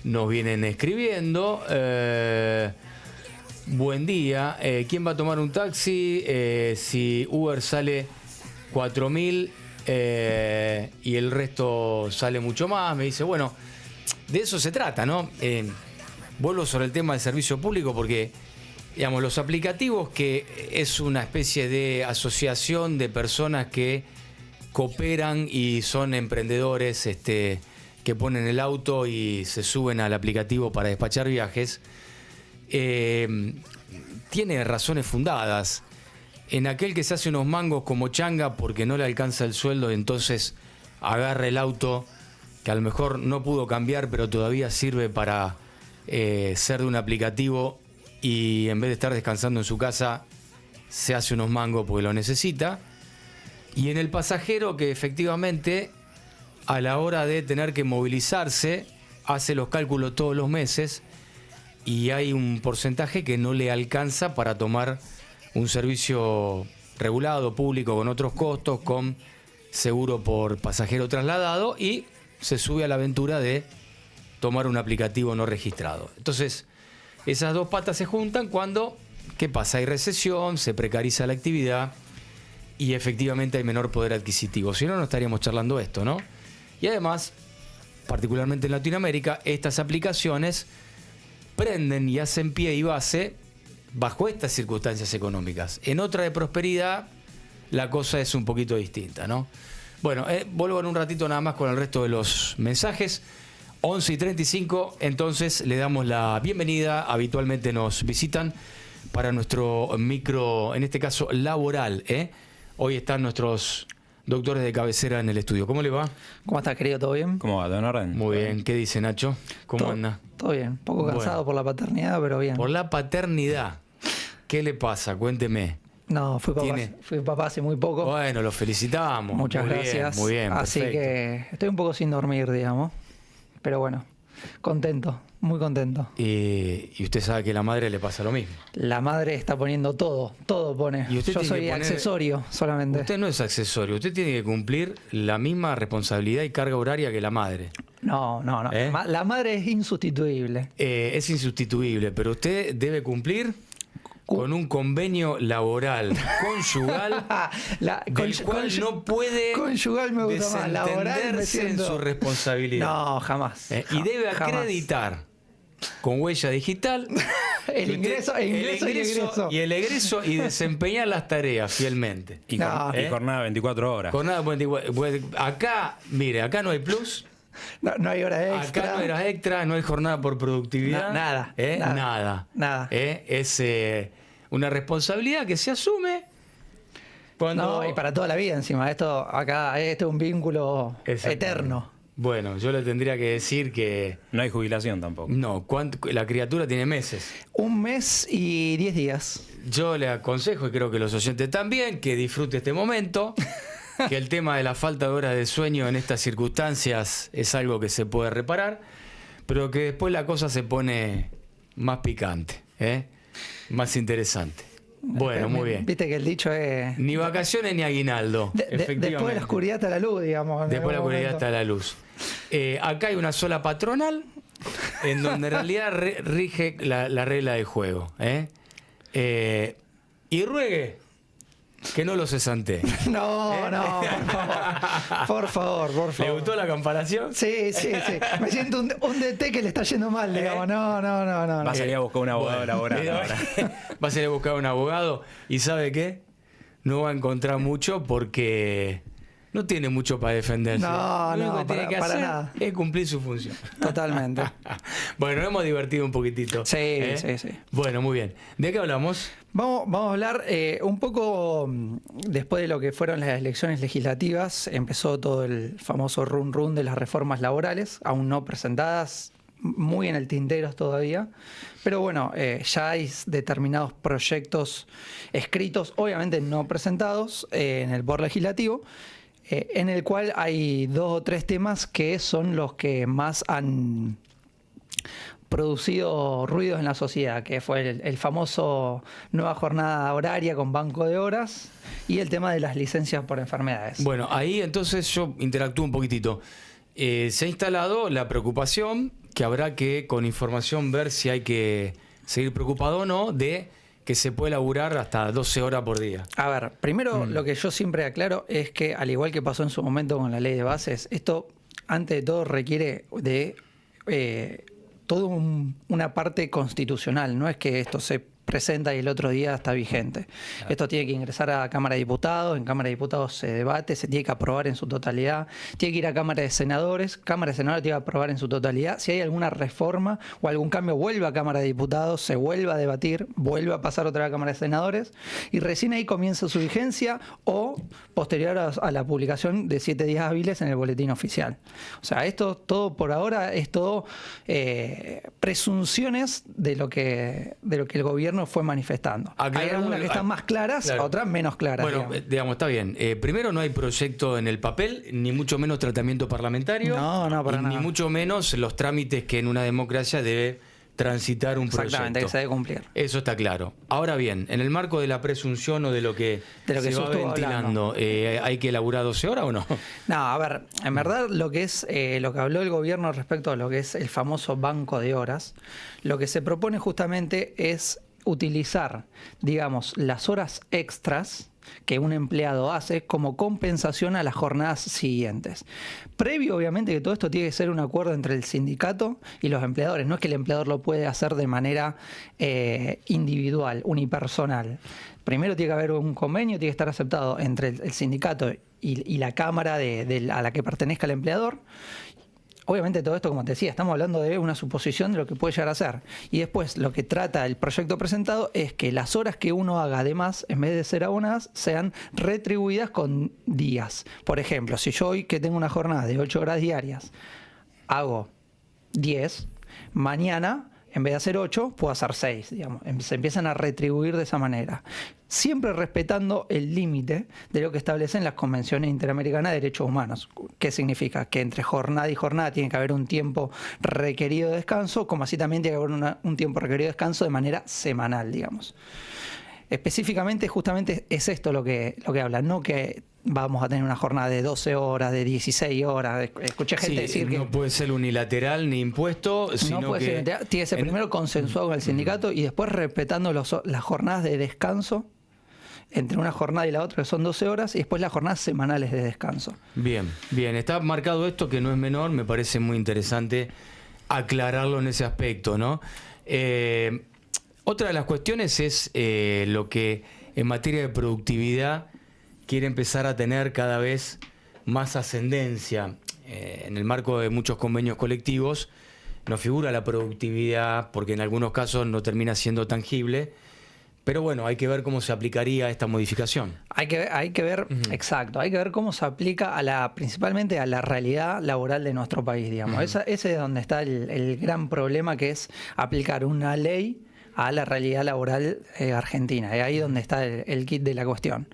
nos vienen escribiendo. Buen día. ¿Quién va a tomar un taxi? Si Uber sale 4.000 y el resto sale mucho más. Me dice, bueno, de eso se trata, ¿no? Vuelvo sobre el tema del servicio público porque, digamos, los aplicativos, que es una especie de asociación de personas que cooperan y son emprendedores, que ponen el auto y se suben al aplicativo para despachar viajes, tiene razones fundadas. En aquel que se hace unos mangos como changa porque no le alcanza el sueldo, entonces agarra el auto que a lo mejor no pudo cambiar, pero todavía sirve para ser de un aplicativo, y en vez de estar descansando en su casa, se hace unos mangos porque lo necesita. Y en el pasajero, que efectivamente a la hora de tener que movilizarse hace los cálculos todos los meses y hay un porcentaje que no le alcanza para tomar un servicio regulado, público, con otros costos, con seguro por pasajero trasladado, y se sube a la aventura de tomar un aplicativo no registrado. Entonces, esas dos patas se juntan cuando, ¿qué pasa? Hay recesión, se precariza la actividad y efectivamente hay menor poder adquisitivo. Si no, no estaríamos charlando esto, ¿no? Y además, particularmente en Latinoamérica, estas aplicaciones prenden y hacen pie y base bajo estas circunstancias económicas. En otra de prosperidad, la cosa es un poquito distinta, ¿no? Bueno, vuelvo en un ratito nada más con el resto de los mensajes. 11:35, entonces le damos la bienvenida. Habitualmente nos visitan para nuestro micro, en este caso laboral, Hoy están nuestros doctores de cabecera en el estudio. ¿Cómo le va? ¿Cómo estás, querido? ¿Todo bien? ¿Cómo va? ¿Todo en orden? Muy bien. ¿Qué dice Nacho? ¿Cómo anda? Todo bien. Un poco cansado por la paternidad, pero bien. Por la paternidad. ¿Qué le pasa? Cuénteme. No, fui papá hace muy poco. Bueno, lo felicitamos. Muchas gracias. Muy bien, así perfecto. que estoy un poco sin dormir, digamos. Pero bueno, contento, muy contento. Y usted sabe que a la madre le pasa lo mismo. La madre está poniendo todo pone. Y usted Yo tiene soy que poner... accesorio solamente. Usted no es accesorio, usted tiene que cumplir la misma responsabilidad y carga horaria que la madre. No. La madre es insustituible. Es insustituible, pero usted debe cumplir con un convenio laboral conyugal del cual no puede conyugal me gusta más, laboral me siento... en su responsabilidad. No, jamás. Y debe acreditar con huella digital el ingreso y el egreso y desempeñar las tareas fielmente. Y jornada 24 horas. Jornada 24. Acá, mire, acá no hay plus. No hay horas extra. Acá no hay horas extra, no hay jornada por productividad. Nada. Es una responsabilidad que se asume cuando... No, y para toda la vida encima. Esto es un vínculo eterno. Bueno, yo le tendría que decir que... No hay jubilación tampoco. No, la criatura tiene meses. 1 mes y 10 días. Yo le aconsejo, y creo que los oyentes también, que disfrute este momento. Que el tema de la falta de horas de sueño en estas circunstancias es algo que se puede reparar, pero que después la cosa se pone más picante, más interesante. Bueno, muy bien. Viste que el dicho es... Ni vacaciones ni aguinaldo. Efectivamente. Después de la oscuridad está la luz, digamos. Después de la oscuridad está la luz. Acá hay una sola patronal en donde en realidad rige la regla del juego. Y ruegue que no lo cesante. No, por favor. ¿Le gustó la comparación? Sí. Me siento un DT que le está yendo mal, digamos. No. Va a salir a buscar un abogado laboral ahora. Va a salir a buscar un abogado y ¿sabe qué? No va a encontrar mucho porque no tiene mucho para defenderse. Lo único que tiene que hacer nada. es cumplir su función. Totalmente. Bueno, nos hemos divertido un poquitito. Sí. Bueno, muy bien. ¿De qué hablamos? Vamos a hablar un poco después de lo que fueron las elecciones legislativas. Empezó todo el famoso run de las reformas laborales, aún no presentadas, muy en el tintero todavía. Pero bueno, ya hay determinados proyectos escritos, obviamente no presentados, en el Poder Legislativo, en el cual hay 2 o 3 temas que son los que más han producido ruidos en la sociedad, que fue el famoso nueva jornada horaria con banco de horas y el tema de las licencias por enfermedades. Bueno, ahí entonces yo interactúo un poquitito. Se ha instalado la preocupación que habrá que, con información, ver si hay que seguir preocupado o no de que se puede laburar hasta 12 horas por día. A ver, primero lo que yo siempre aclaro es que, al igual que pasó en su momento con la ley de bases, esto, antes de todo, requiere de toda una parte constitucional. No es que esto se presenta y el otro día está vigente. Claro. Esto tiene que ingresar a Cámara de Diputados, en Cámara de Diputados se debate, se tiene que aprobar en su totalidad, tiene que ir a Cámara de Senadores, Cámara de Senadores tiene que aprobar en su totalidad. Si hay alguna reforma o algún cambio, vuelve a Cámara de Diputados, se vuelve a debatir, vuelve a pasar otra vez a Cámara de Senadores y recién ahí comienza su vigencia o posterior a la publicación de 7 días hábiles en el boletín oficial. O sea, esto todo por ahora es todo presunciones de lo que el gobierno fue manifestando. Hay algunas que están más claras, claro, otras menos claras. Bueno, digamos, está bien. Primero, no hay proyecto en el papel, ni mucho menos tratamiento parlamentario. No, para nada. Ni mucho menos los trámites que en una democracia debe transitar un proyecto. Exactamente, que se debe cumplir. Eso está claro. Ahora bien, en el marco de la presunción o de lo que se va ventilando, ¿hay que elaborar 12 horas o no? No, a ver, en verdad lo que habló el gobierno respecto a lo que es el famoso banco de horas, lo que se propone justamente es utilizar, digamos, las horas extras que un empleado hace como compensación a las jornadas siguientes. Previo, obviamente, que todo esto tiene que ser un acuerdo entre el sindicato y los empleadores. No es que el empleador lo puede hacer de manera individual, unipersonal. Primero tiene que haber un convenio, tiene que estar aceptado entre el sindicato y la cámara a la que pertenezca el empleador. Obviamente todo esto, como te decía, estamos hablando de una suposición de lo que puede llegar a ser. Y después lo que trata el proyecto presentado es que las horas que uno haga además, en vez de ser abonadas, sean retribuidas con días. Por ejemplo, si yo hoy que tengo una jornada de 8 horas diarias, hago 10, mañana, en vez de hacer 8, puedo hacer 6, digamos. Se empiezan a retribuir de esa manera. Siempre respetando el límite de lo que establecen las convenciones interamericanas de derechos humanos. ¿Qué significa? Que entre jornada y jornada tiene que haber un tiempo requerido de descanso, como así también tiene que haber un tiempo requerido de descanso de manera semanal, digamos. Específicamente, justamente es esto lo que habla, no que vamos a tener una jornada de 12 horas, de 16 horas. Escuché gente decir que no puede ser unilateral ni impuesto, sino no puede ser, tiene que ser primero consensuado con el sindicato y después respetando las jornadas de descanso entre una jornada y la otra, que son 12 horas, y después las jornadas semanales de descanso. Bien, está marcado esto, que no es menor, me parece muy interesante aclararlo en ese aspecto, ¿no? Otra de las cuestiones es lo que en materia de productividad quiere empezar a tener cada vez más ascendencia. En el marco de muchos convenios colectivos no figura la productividad porque en algunos casos no termina siendo tangible, pero bueno, hay que ver cómo se aplicaría esta modificación. Hay que ver, exacto, hay que ver cómo se aplica principalmente a la realidad laboral de nuestro país, digamos. Ese es donde está el gran problema, que es aplicar una ley a la realidad laboral argentina. Es ahí donde está el kit de la cuestión.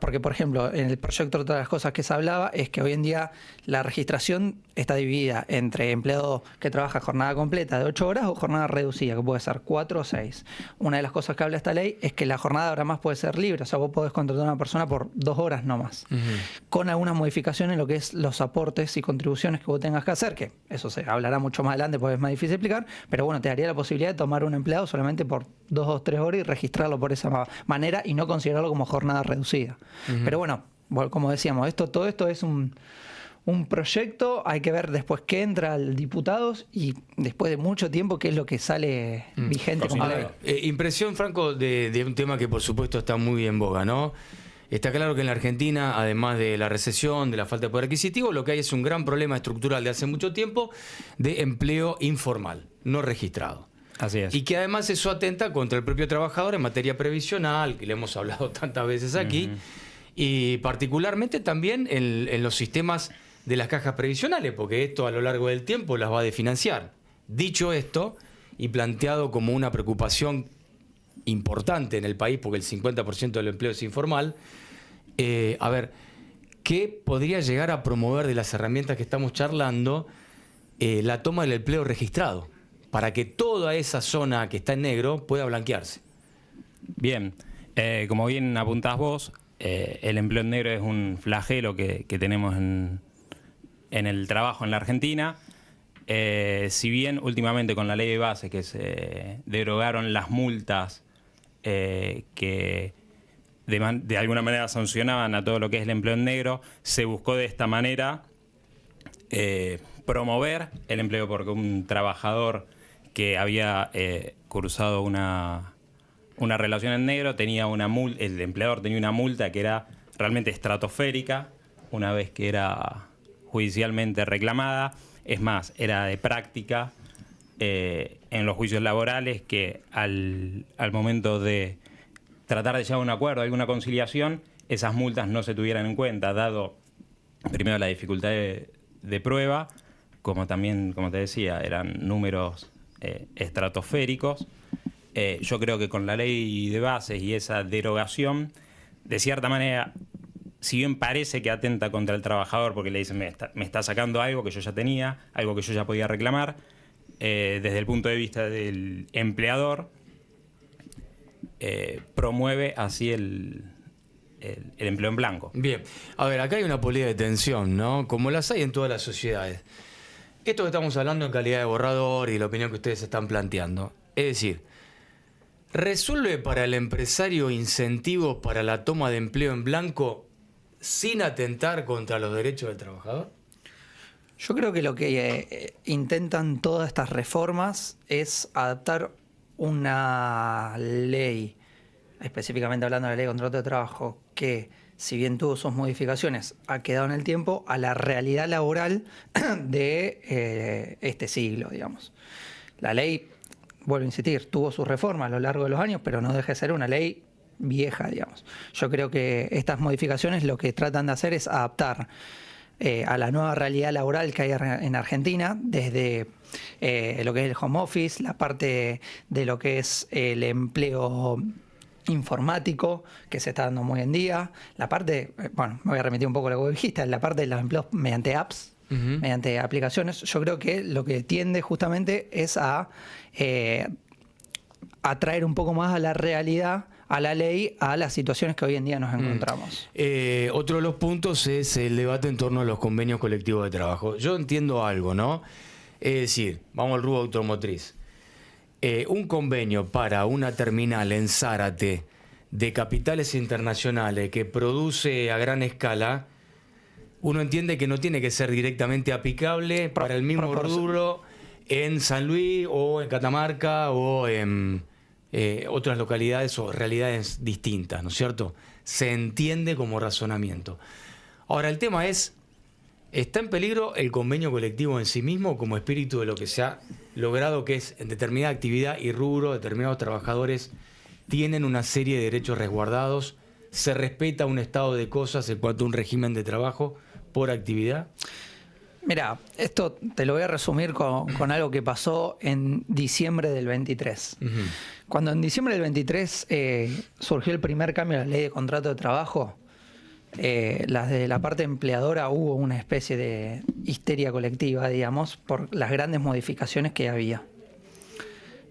Porque, por ejemplo, en el proyecto, otra de las cosas que se hablaba es que hoy en día la registración está dividida entre empleado que trabaja jornada completa de 8 horas o jornada reducida, que puede ser 4 o 6. Una de las cosas que habla esta ley es que la jornada ahora más puede ser libre, o sea, vos podés contratar a una persona por 2 horas no más, con algunas modificaciones en lo que es los aportes y contribuciones que vos tengas que hacer, que eso se hablará mucho más adelante porque es más difícil explicar, pero bueno, te daría la posibilidad de tomar un empleado solamente por 2 o 3 horas y registrarlo por esa manera y no considerarlo como jornada reducida. Pero bueno, como decíamos, todo esto es un proyecto, hay que ver después qué entra al diputados y después de mucho tiempo qué es lo que sale vigente. Como impresión, Franco, de un tema que por supuesto está muy en boga, ¿no? Está claro que en la Argentina, además de la recesión, de la falta de poder adquisitivo, lo que hay es un gran problema estructural de hace mucho tiempo de empleo informal, no registrado. Así es. Y que además eso atenta contra el propio trabajador en materia previsional, que le hemos hablado tantas veces aquí, y particularmente también en los sistemas de las cajas previsionales, porque esto a lo largo del tiempo las va a desfinanciar. Dicho esto, y planteado como una preocupación importante en el país, porque el 50% del empleo es informal, a ver, ¿qué podría llegar a promover de las herramientas que estamos charlando la toma del empleo registrado, para que toda esa zona que está en negro pueda blanquearse? Bien, como bien apuntás vos, el empleo en negro es un flagelo que tenemos en el trabajo en la Argentina. Si bien últimamente con la ley de base que se derogaron las multas que de alguna manera sancionaban a todo lo que es el empleo en negro, se buscó de esta manera promover el empleo, porque un trabajador que había cursado una relación en negro tenía el empleador tenía una multa que era realmente estratosférica una vez que era judicialmente reclamada. Es más, era de práctica en los juicios laborales que al momento de tratar de llegar a un acuerdo, alguna conciliación, esas multas no se tuvieran en cuenta, dado primero la dificultad de prueba, como también, como te decía, eran números estratosféricos. Yo creo que con la ley de bases y esa derogación, de cierta manera, si bien parece que atenta contra el trabajador porque le dicen me está sacando algo que yo ya tenía, algo que yo ya podía reclamar, desde el punto de vista del empleador, promueve así el empleo en blanco. Bien, a ver, acá hay una política de tensión, ¿no? Como las hay en todas las sociedades. Esto que estamos hablando en calidad de borrador y la opinión que ustedes están planteando, es decir, ¿resuelve para el empresario incentivos para la toma de empleo en blanco sin atentar contra los derechos del trabajador? Yo creo que lo que intentan todas estas reformas es adaptar una ley, específicamente hablando de la ley de contrato de trabajo, que si bien tuvo sus modificaciones, ha quedado en el tiempo a la realidad laboral de este siglo, digamos. La ley, vuelvo a insistir, tuvo sus reformas a lo largo de los años, pero no deja de ser una ley vieja, digamos. Yo creo que estas modificaciones lo que tratan de hacer es adaptar a la nueva realidad laboral que hay en Argentina, desde lo que es el home office, la parte de lo que es el empleo informático que se está dando muy en día, la parte, bueno, me voy a remitir un poco a lo que dijiste, la parte de los empleos mediante apps, mediante aplicaciones. Yo creo que lo que tiende justamente es a atraer un poco más a la realidad, a la ley, a las situaciones que hoy en día nos encontramos. Otro de los puntos es el debate en torno a los convenios colectivos de trabajo. Yo entiendo algo, ¿no? Es decir, vamos al rubro automotriz. Un convenio para una terminal en Zárate de capitales internacionales que produce a gran escala, uno entiende que no tiene que ser directamente aplicable para el mismo rubro en San Luis o en Catamarca o en otras localidades o realidades distintas, ¿no es cierto? Se entiende como razonamiento. Ahora, el tema es, ¿está en peligro el convenio colectivo en sí mismo como espíritu de lo que se ha logrado, que es en determinada actividad y rubro, determinados trabajadores tienen una serie de derechos resguardados, se respeta un estado de cosas en cuanto a un régimen de trabajo por actividad? Mira, esto te lo voy a resumir con algo que pasó en diciembre del 23. Cuando en diciembre del 23 surgió el primer cambio a la ley de contrato de trabajo, de la parte empleadora hubo una especie de histeria colectiva, digamos, por las grandes modificaciones que había.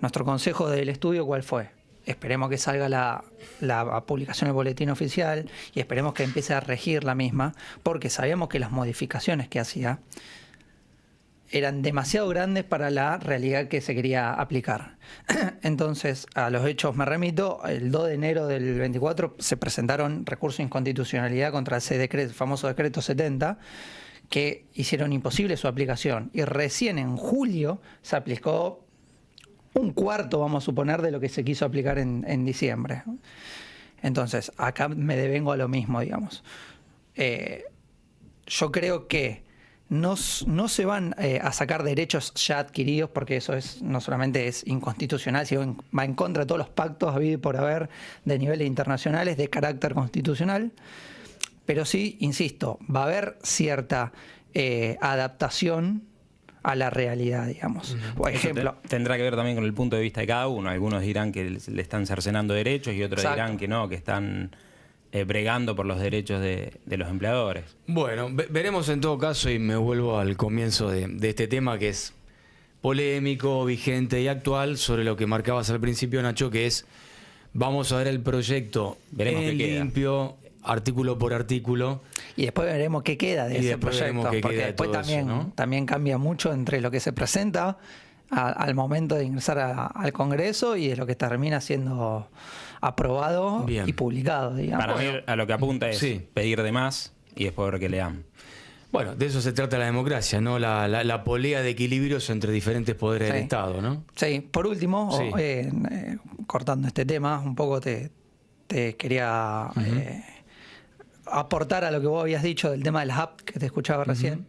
Nuestro consejo del estudio, ¿cuál fue? Esperemos que salga la publicación del boletín oficial y esperemos que empiece a regir la misma, porque sabíamos que las modificaciones que hacía eran demasiado grandes para la realidad que se quería aplicar. Entonces, a los hechos me remito. El 2 de enero del 24 se presentaron recursos de inconstitucionalidad contra ese decreto, el famoso decreto 70, que hicieron imposible su aplicación. Y recién en julio se aplicó un cuarto, vamos a suponer, de lo que se quiso aplicar en diciembre. Entonces, acá me devengo a lo mismo, digamos. Yo creo que no se van a sacar derechos ya adquiridos, porque eso no solamente es inconstitucional, sino va en contra de todos los pactos habidos y por haber de niveles internacionales de carácter constitucional. Pero sí, insisto, va a haber cierta adaptación a la realidad, digamos. Por ejemplo, tendrá que ver también con el punto de vista de cada uno. Algunos dirán que le están cercenando derechos y otros dirán que no, que están bregando por los derechos de los empleadores. Bueno, veremos en todo caso, y me vuelvo al comienzo de este tema que es polémico, vigente y actual, sobre lo que marcabas al principio, Nacho, que es, vamos a ver el proyecto en limpio, artículo por artículo. Y después veremos qué queda de Y ese después veremos proyecto, qué porque queda de después todo eso, ¿no? también cambia mucho entre lo que se presenta al momento de ingresar al Congreso y de lo que termina siendo aprobado Bien. y publicado, digamos. Para mí a lo que apunta es Sí. pedir de más y después ver que le dan. Bueno, de eso se trata la democracia, ¿no? La polea de equilibrios entre diferentes poderes Sí. del Estado, ¿no? Sí, por último, Sí. cortando este tema, un poco te quería aportar a lo que vos habías dicho del tema de las apps que te escuchaba recién.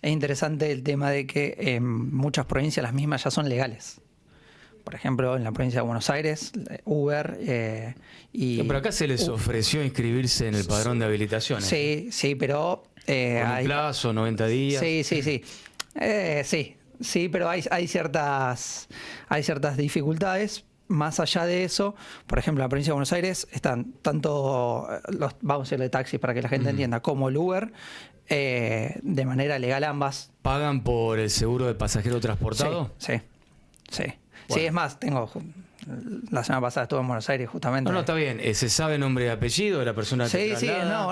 Es interesante el tema de que en muchas provincias las mismas ya son legales. Por ejemplo, en la provincia de Buenos Aires, Uber y... Pero acá se les ofreció inscribirse en el padrón de habilitaciones. Sí, pero... Con un plazo, 90 días. Sí, pero hay ciertas dificultades. Más allá de eso, por ejemplo, en la provincia de Buenos Aires están tanto los, vamos a decirle taxis para que la gente entienda, como el Uber, de manera legal ambas. ¿Pagan por el seguro de pasajero transportado? Sí. Bueno. Sí, es más, la semana pasada estuve en Buenos Aires justamente. No, está bien. ¿Se sabe nombre y apellido de la persona que Sí, traslada?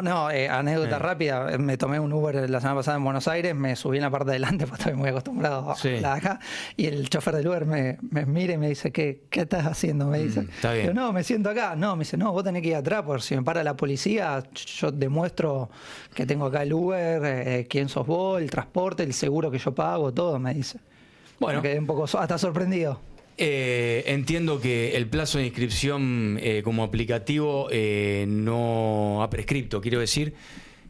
anécdota rápida. Me tomé un Uber la semana pasada en Buenos Aires, me subí en la parte de adelante, porque estoy muy acostumbrado Sí. a la de acá, y el chofer del Uber me mira y me dice, ¿qué estás haciendo? Me dice. Está bien. Yo, no, me siento acá. No, me dice, no, vos tenés que ir atrás, porque si me para la policía, yo demuestro que tengo acá el Uber, quién sos vos, el transporte, el seguro que yo pago, todo, me dice. Bueno. Me quedé un poco hasta sorprendido. Entiendo que el plazo de inscripción como aplicativo no ha prescripto, quiero decir,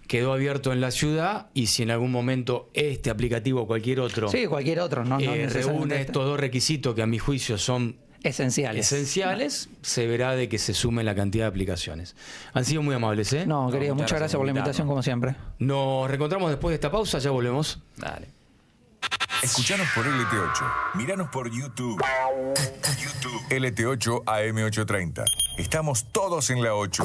quedó abierto en la ciudad y si en algún momento este aplicativo o cualquier otro Sí, cualquier otro, no necesariamente reúne este. estos dos requisitos que a mi juicio son Esenciales. se verá de que se sume la cantidad de aplicaciones. Han sido muy amables, ¿eh? No, querido, muchas gracias por la invitación, como siempre. Nos reencontramos después de esta pausa, ya volvemos. Dale. Escuchanos por LT8. Míranos por YouTube. LT8 AM830. Estamos todos en la 8.